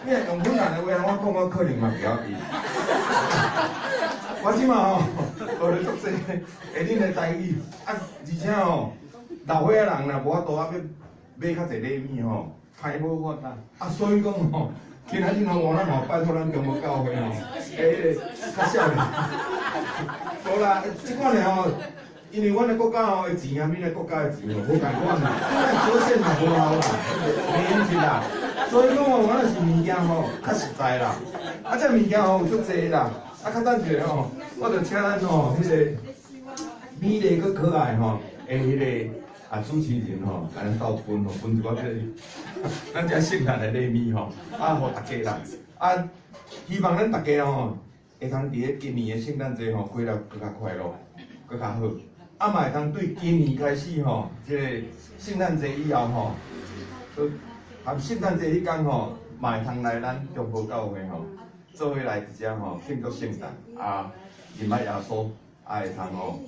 你若用困难的话，我讲我可能嘛不要紧。我即马吼学了足济下恁的台语，啊，而且吼老岁仔人若无法度啊，要买较济礼物吼，太无法啦。啊，所以讲吼，今仔日吼我咱吼拜托咱中国教会吼，较少年，无啦，即款的吼。因为阮的国家吼的钱啊，恁的国家的钱吼无共款啦，咱小县嘛无效啦，免是啦。所以讲吼，我若是物件吼较实在啦，啊，这物件吼有足济啦，啊，较等者吼，我着请咱吼迄个美丽佮可爱吼的迄个啊主持人吼，来咱斗分吼，分一寡这咱遮圣诞的礼物吼，啊，互大家啦，啊，希望咱大家吼会通伫咧今年的圣诞节吼过了更加快乐，更加好。啊，嘛会通对今年开始吼，即个圣诞节以后吼，含圣诞节迄天吼，嘛会通来咱中国教会吼，做伙来一只吼庆祝圣诞啊，迎来耶稣，啊会通吼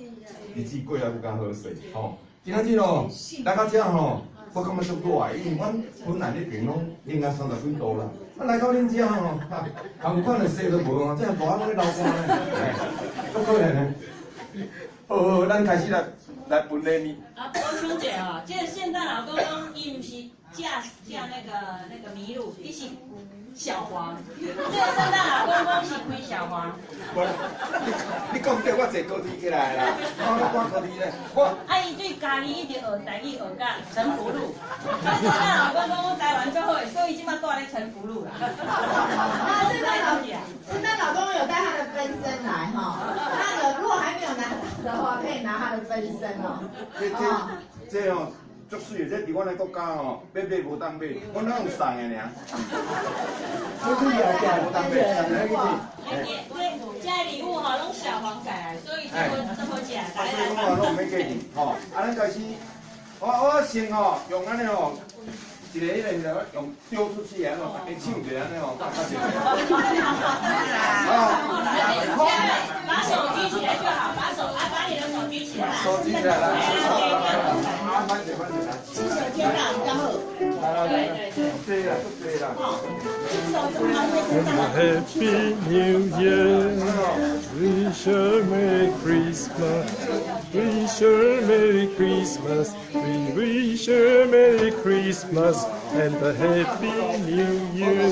日子过了更加好势吼。今仔日吼来到遮吼，我感觉足热的，因为阮本来迄边拢零下30几度啦，啊来到恁遮吼，同款的雪都无哦，这大汉拢咧流汗咧，足可怜的。好，咱开始来分礼物。啊，我兄姐哦，这个圣诞老公公伊毋是驾那个麋鹿，伊是小黄。这个圣诞老公公是开小黄。无啦，你讲对，我坐高铁起来啦，我赶高铁咧，我。啊，伊对家己一直学台语学甲陈福路。圣诞老公公台湾最好的，所以即马住咧陈福路啦。那圣诞老公有带他的分身来哈，那如果还没有拿的话，可以拿他的分身哦。这哦，足水的，这伫阮的国家哦，要买无当买，阮拢用送的尔。这你也无当买，这礼物吼拢小黄改来，所以这好食。所以讲拢唔免客气，吼，啊，咱开始，我先吼用安尼吼。一个迄个用丢出去安吼，大家唱一下安尼吼，大家就。把手举起来就好，把你的手举起来。手举起来，来，慢点，来。手天大比较好。对，对啦，对啦。Happy New Year, wish a Merry Christmas, wish a Merry Christmas, we wish a Merry Christmas and a Happy New Year.